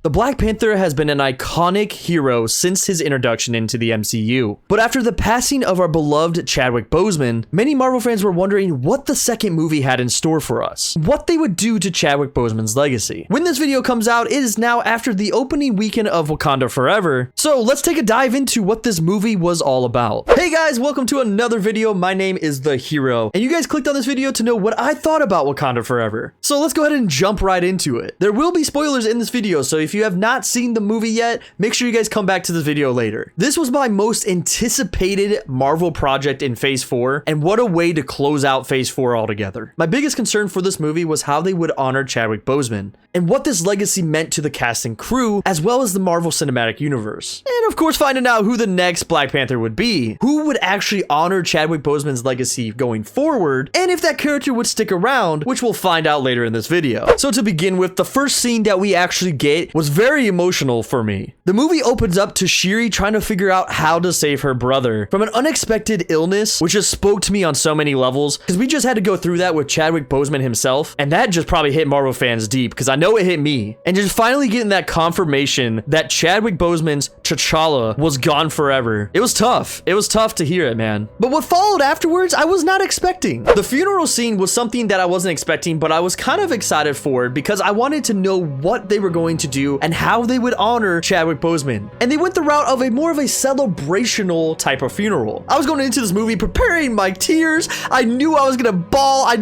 The Black Panther has been an iconic hero since his introduction into the MCU. But after the passing of our beloved Chadwick Boseman, many Marvel fans were wondering what the second movie had in store for us. What they would do to Chadwick Boseman's legacy. When this video comes out, it is now after the opening weekend of Wakanda Forever. So let's take a dive into what this movie was all about. Hey guys, welcome to another video. My name is The Hero, and you guys clicked on this video to know what I thought about Wakanda Forever. So let's go ahead and jump right into it. There will be spoilers in this video, so if you have not seen the movie yet, make sure you guys come back to this video later. This was my most anticipated Marvel project in Phase 4, and what a way to close out Phase 4 altogether. My biggest concern for this movie was how they would honor Chadwick Boseman, and what this legacy meant to the cast and crew, as well as the Marvel Cinematic Universe. And of course, finding out who the next Black Panther would be, who would actually honor Chadwick Boseman's legacy going forward, and if that character would stick around, which we'll find out later in this video. So to begin with, the first scene that we actually get was very emotional for me. The movie opens up to Shuri trying to figure out how to save her brother from an unexpected illness, which just spoke to me on so many levels, because we just had to go through that with Chadwick Boseman himself, and that just probably hit Marvel fans deep, because I know it hit me. And just finally getting that confirmation that Chadwick Boseman's T'Challa was gone forever. It was tough. It was tough to hear it, man. But what followed afterwards, I was not expecting. The funeral scene was something that I wasn't expecting, but I was kind of excited for it because I wanted to know what they were going to do and how they would honor Chadwick Boseman. And they went the route of more of a celebrational type of funeral. I was going into this movie preparing my tears. I knew I was gonna bawl. I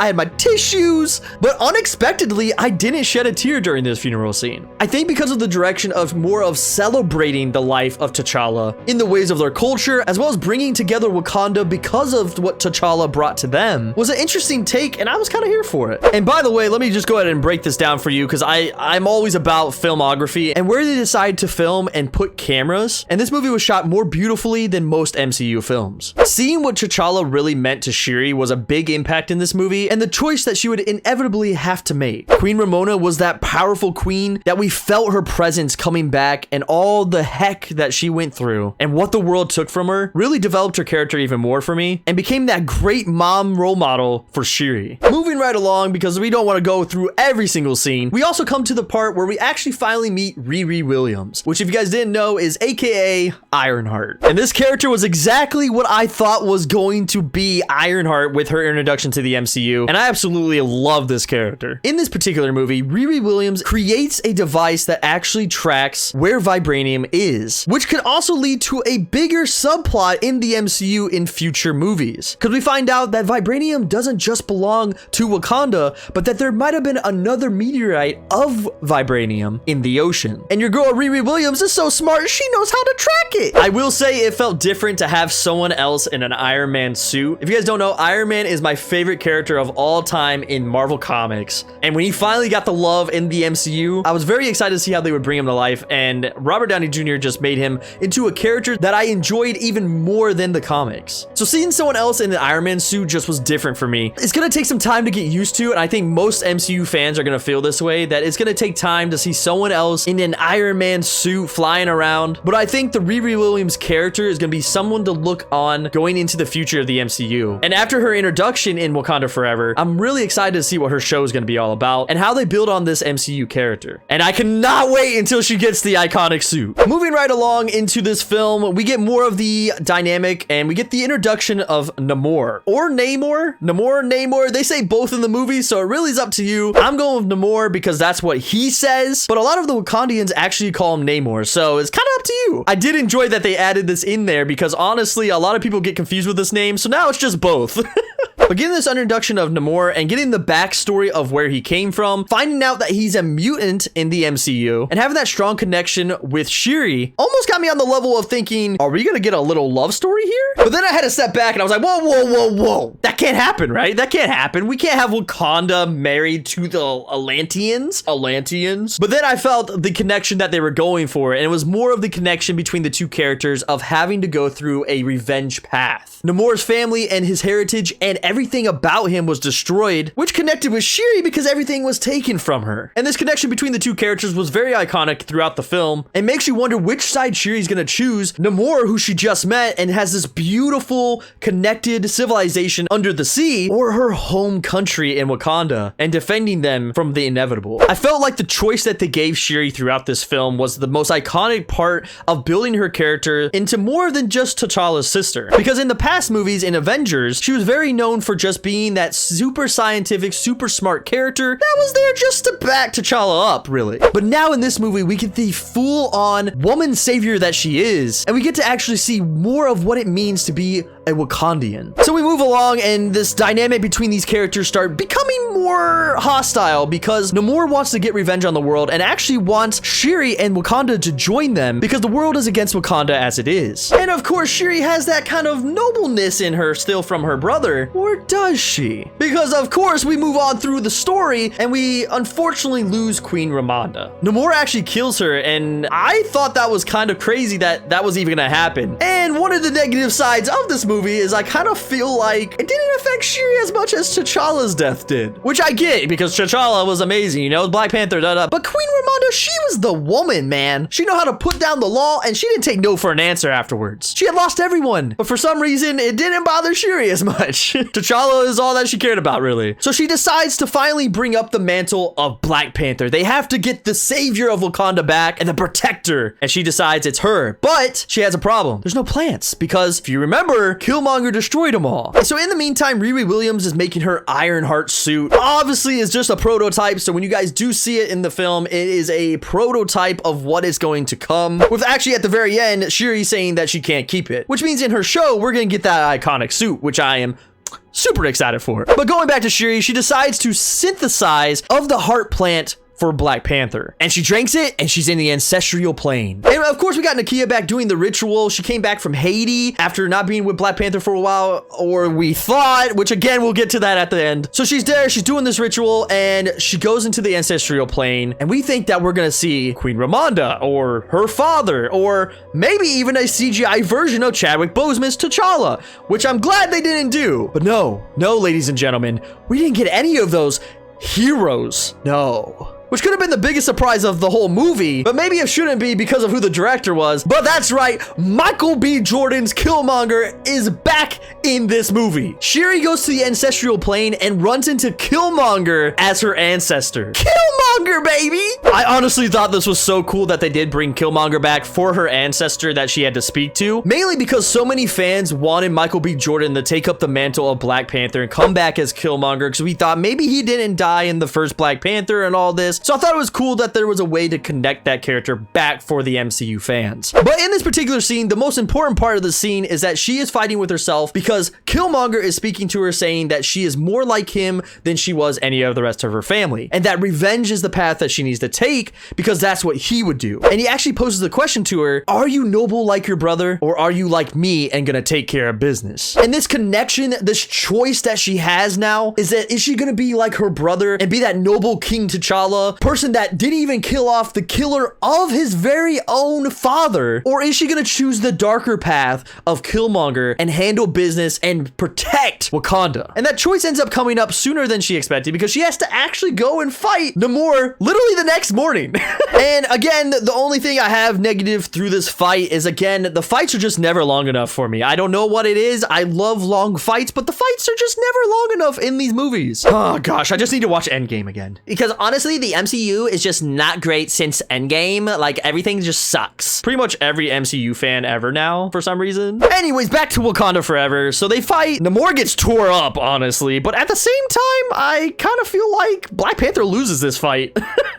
had my tissues, but unexpectedly, I didn't shed a tear during this funeral scene. I think because of the direction of more of celebrating the life of T'Challa in the ways of their culture, as well as bringing together Wakanda because of what T'Challa brought to them, was an interesting take, and I was kind of here for it. And by the way, let me just go ahead and break this down for you, because I'm always about filmography and where they decide to film and put cameras, and this movie was shot more beautifully than most MCU films. Seeing what T'Challa really meant to Shuri was a big impact in this movie, and the choice that she would inevitably have to make. Queen Ramonda was that powerful queen that we felt her presence coming back, and all the heck that she went through and what the world took from her really developed her character even more for me and became that great mom role model for Shuri. Moving right along, because we don't want to go through every single scene, we also come to the part where we actually finally meet Riri Williams, which if you guys didn't know is aka Ironheart. And this character was exactly what I thought was going to be Ironheart with her introduction to the MCU, and I absolutely love this character. In this particular movie, Riri Williams creates a device that actually tracks where vibranium is, which could also lead to a bigger subplot in the MCU in future movies. Because we find out that vibranium doesn't just belong to Wakanda, but that there might have been another meteorite of vibranium in the ocean. And your girl Riri Williams is so smart, she knows how to track it. I will say it felt different to have someone else in an Iron Man suit. If you guys don't know, Iron Man is my favorite character of all time in Marvel Comics. And when he finally got the love in the MCU, I was very excited to see how they would bring him to life, and Robert Downey Jr. just made him into a character that I enjoyed even more than the comics. So seeing someone else in the Iron Man suit just was different for me. It's gonna take some time to get used to, and I think most MCU fans are gonna feel this way, that it's gonna take time to see someone else in an Iron Man suit flying around. But I think the Riri Williams character is gonna be someone to look on going into the future of the MCU. And after her introduction in Wakanda Forever, I'm really excited to see what her show is gonna be all about and how they build on this MCU character. And I cannot wait until she gets the iconic suit. Moving right along into this film, we get more of the dynamic, and we get the introduction of Namor, or Namor. Namor, they say both in the movie, so it really is up to you. I'm going with Namor because that's what he says, but a lot of the Wakandians actually call him Namor, so it's kind of up to you. I did enjoy that they added this in there because honestly, a lot of people get confused with this name, so now it's just both. But getting this introduction of Namor and getting the backstory of where he came from, finding out that he's a mutant in the MCU, and having that strong connection with Shuri almost got me on the level of thinking, are we gonna get a little love story here? But then I had to step back and I was like, whoa. That can't happen, right? That can't happen. We can't have Wakanda married to the Atlanteans. But then I felt the connection that they were going for, and it was more of the connection between the two characters of having to go through a revenge path. Namor's family and his heritage and everything everything about him was destroyed, which connected with Shuri because everything was taken from her. And this connection between the two characters was very iconic throughout the film and makes you wonder which side Shuri's gonna choose. Namor, who she just met and has this beautiful connected civilization under the sea, or her home country in Wakanda and defending them from the inevitable. I felt like the choice that they gave Shuri throughout this film was the most iconic part of building her character into more than just T'Challa's sister. Because in the past movies in Avengers, she was very known for just being that super scientific, super smart character that was there just to back T'Challa up, really. But now in this movie, we get the full-on woman savior that she is, and we get to actually see more of what it means to be a Wakandian. So we move along, and this dynamic between these characters start becoming more hostile because Namor wants to get revenge on the world and actually wants Shuri and Wakanda to join them because the world is against Wakanda as it is. And of course, Shuri has that kind of nobleness in her still from her brother, or does she? Because of course, we move on through the story and we unfortunately lose Queen Ramonda. Namor actually kills her, and I thought that was kind of crazy that that was even gonna happen. And one of the negative sides of this movie is I kind of feel like it didn't affect Shuri as much as T'Challa's death did, which I get because T'Challa was amazing, you know, Black Panther, but Queen Ramonda, she was the woman, man. She knew how to put down the law, and she didn't take no for an answer afterwards. She had lost everyone, but for some reason, it didn't bother Shuri as much. T'Challa is all that she cared about, really. So she decides to finally bring up the mantle of Black Panther. They have to get the savior of Wakanda back and the protector, and she decides it's her. But she has a problem. There's no plants, because if you remember, Killmonger destroyed them all. And so in the meantime, Riri Williams is making her Ironheart suit. Obviously, it's just a prototype, so when you guys do see it in the film, it is a prototype of what is going to come, with actually at the very end, Shuri saying that she can't keep it, which means in her show, we're gonna get that iconic suit, which I am super excited for. But going back to Shuri, she decides to synthesize of the heart plant for Black Panther, and she drinks it, and she's in the ancestral plane. And of course, we got Nakia back doing the ritual. She came back from Haiti after not being with Black Panther for a while, or we thought, which again, we'll get to that at the end. So she's there, she's doing this ritual, and she goes into the ancestral plane, and we think that we're gonna see Queen Ramonda, or her father, or maybe even a CGI version of Chadwick Boseman's T'Challa, which I'm glad they didn't do. But no, ladies and gentlemen, we didn't get any of those heroes. No. Which could have been the biggest surprise of the whole movie, but maybe it shouldn't be because of who the director was. But that's right, Michael B. Jordan's Killmonger is back in this movie. Shuri goes to the ancestral plane and runs into Killmonger as her ancestor. Killmonger, baby! I honestly thought this was so cool that they did bring Killmonger back for her ancestor that she had to speak to, mainly because so many fans wanted Michael B. Jordan to take up the mantle of Black Panther and come back as Killmonger, because we thought maybe he didn't die in the first Black Panther and all this. So I thought it was cool that there was a way to connect that character back for the MCU fans. But in this particular scene, the most important part of the scene is that she is fighting with herself because Killmonger is speaking to her saying that she is more like him than she was any of the rest of her family, and that revenge is the path that she needs to take because that's what he would do. And he actually poses the question to her, are you noble like your brother, or are you like me and gonna take care of business? And this connection, this choice that she has now is that, is she gonna be like her brother and be that noble King T'Challa, person that didn't even kill off the killer of his very own father? Or is she gonna choose the darker path of Killmonger and handle business and protect Wakanda? And that choice ends up coming up sooner than she expected because she has to actually go and fight Namor literally the next morning. And again, the only thing I have negative through this fight is, again, the fights are just never long enough for me. I don't know what it is. I love long fights, but the fights are just never long enough in these movies. Oh gosh, I just need to watch Endgame again. Because honestly, the MCU is just not great since Endgame. Like, everything just sucks. Pretty much every MCU fan ever now, for some reason. Anyways, back to Wakanda Forever. So they fight. Namor gets tore up, honestly. But at the same time, I kind of feel like Black Panther loses this fight.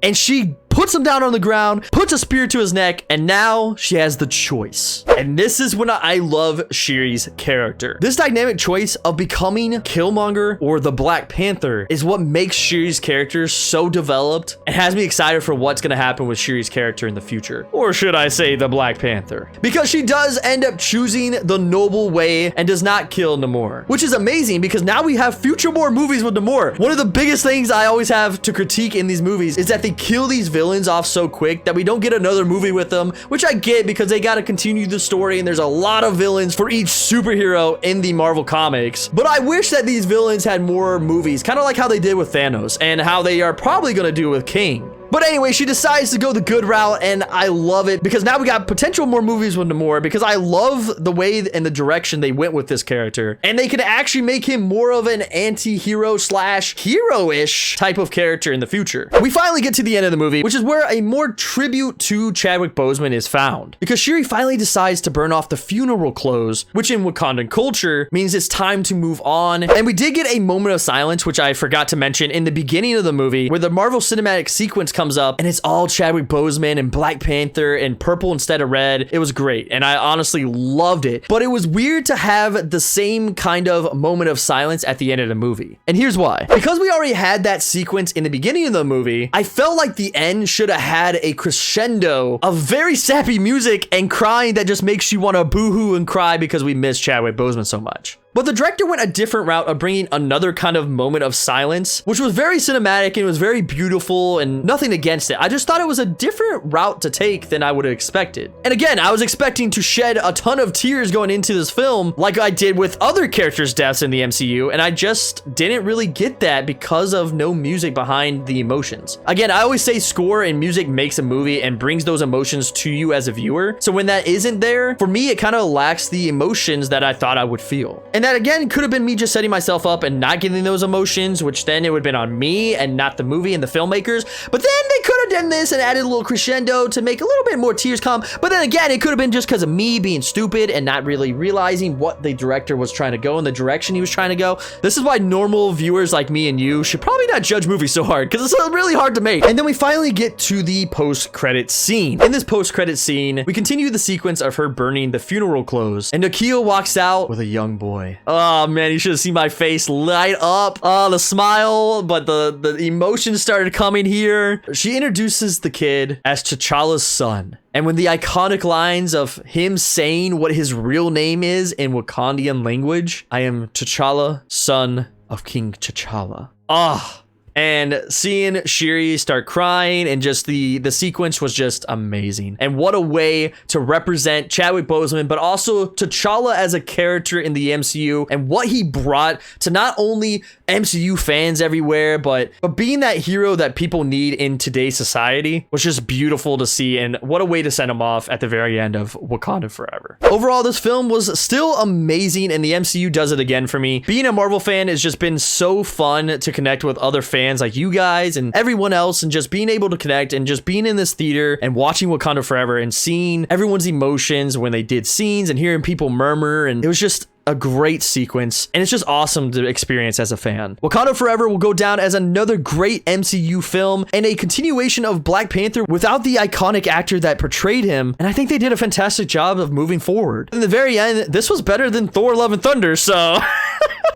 And she puts him down on the ground, puts a spear to his neck, and now she has the choice. And this is when I love Shuri's character. This dynamic choice of becoming Killmonger or the Black Panther is what makes Shuri's character so developed and has me excited for what's gonna happen with Shuri's character in the future. Or should I say the Black Panther? Because she does end up choosing the noble way and does not kill Namor, which is amazing because now we have future more movies with Namor. One of the biggest things I always have to critique in these movies is that they kill these villains villains off so quick that we don't get another movie with them, which I get because they got to continue the story and there's a lot of villains for each superhero in the Marvel comics. But I wish that these villains had more movies, kind of like how they did with Thanos and how they are probably going to do with King. But anyway, she decides to go the good route, and I love it because now we got potential more movies with Namor because I love the way and the direction they went with this character. And they can actually make him more of an anti-hero slash hero-ish type of character in the future. We finally get to the end of the movie, which is where a more tribute to Chadwick Boseman is found. Because Shuri finally decides to burn off the funeral clothes, which in Wakandan culture means it's time to move on. And we did get a moment of silence, which I forgot to mention in the beginning of the movie, where the Marvel Cinematic Sequence comes up and it's all Chadwick Boseman and Black Panther and purple instead of red. It was great and I honestly loved it, but it was weird to have the same kind of moment of silence at the end of the movie. And here's why. Because we already had that sequence in the beginning of the movie, I felt like the end should have had a crescendo of very sappy music and crying that just makes you want to boohoo and cry because we miss Chadwick Boseman so much. But the director went a different route of bringing another kind of moment of silence, which was very cinematic and it was very beautiful and nothing against it. I just thought it was a different route to take than I would have expected. And again, I was expecting to shed a ton of tears going into this film like I did with other characters' deaths in the MCU, and I just didn't really get that because of no music behind the emotions. Again, I always say score and music makes a movie and brings those emotions to you as a viewer. So when that isn't there, for me, it kind of lacks the emotions that I thought I would feel. And that again could have been me just setting myself up and not getting those emotions, which then it would have been on me and not the movie and the filmmakers. But then they could have done this and added a little crescendo to make a little bit more tears come. But then again, it could have been just because of me being stupid and not really realizing what the director was trying to go in the direction he was trying to go. This is why normal viewers like me and you should probably not judge movies so hard because it's really hard to make. And then we finally get to the post-credit scene. In this post-credit scene, we continue the sequence of her burning the funeral clothes, and Nakia walks out with a young boy. Oh man, you should have seen my face light up. Oh, the smile, but the emotions started coming here. She introduces the kid as T'Challa's son. And when the iconic lines of him saying what his real name is in Wakandan language, I am T'Challa, son of King T'Challa. Ah. And seeing Shuri start crying and just the sequence was just amazing. And what a way to represent Chadwick Boseman, but also T'Challa as a character in the MCU and what he brought to not only MCU fans everywhere, but being that hero that people need in today's society was just beautiful to see. And what a way to send him off at the very end of Wakanda Forever. Overall, this film was still amazing and the MCU does it again for me. Being a Marvel fan has just been so fun to connect with other fans like you guys and everyone else, and just being able to connect and just being in this theater and watching Wakanda Forever and seeing everyone's emotions when they did scenes and hearing people murmur, and it was just a great sequence, and it's just awesome to experience as a fan. Wakanda Forever will go down as another great MCU film and a continuation of Black Panther without the iconic actor that portrayed him, and I think they did a fantastic job of moving forward. In the very end, this was better than Thor Love and Thunder, so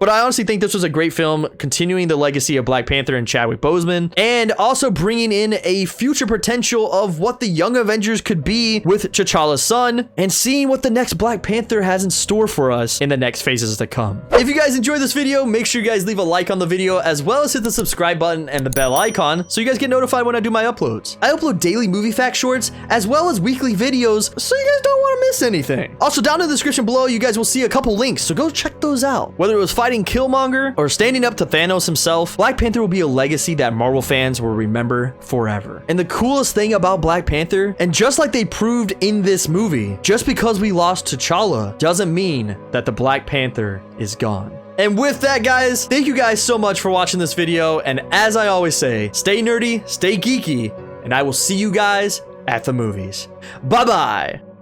but I honestly think this was a great film, continuing the legacy of Black Panther and Chadwick Boseman, and also bringing in a future potential of what the Young Avengers could be with T'Challa's son, and seeing what the next Black Panther has in store for us in the next phases to come. If you guys enjoyed this video, make sure you guys leave a like on the video, as well as hit the subscribe button and the bell icon so you guys get notified when I do my uploads. I upload daily movie fact shorts, as well as weekly videos, so you guys don't want to miss anything. Also, down in the description below, you guys will see a couple links, so go check those out. Whether it was fighting Killmonger or standing up to Thanos himself, Black Panther will be a legacy that Marvel fans will remember forever. And the coolest thing about Black Panther, and just like they proved in this movie, just because we lost T'Challa doesn't mean that the Black Panther is gone. And with that, guys, thank you guys so much for watching this video, and as I always say, stay nerdy, stay geeky, and I will see you guys at the movies. Bye-bye!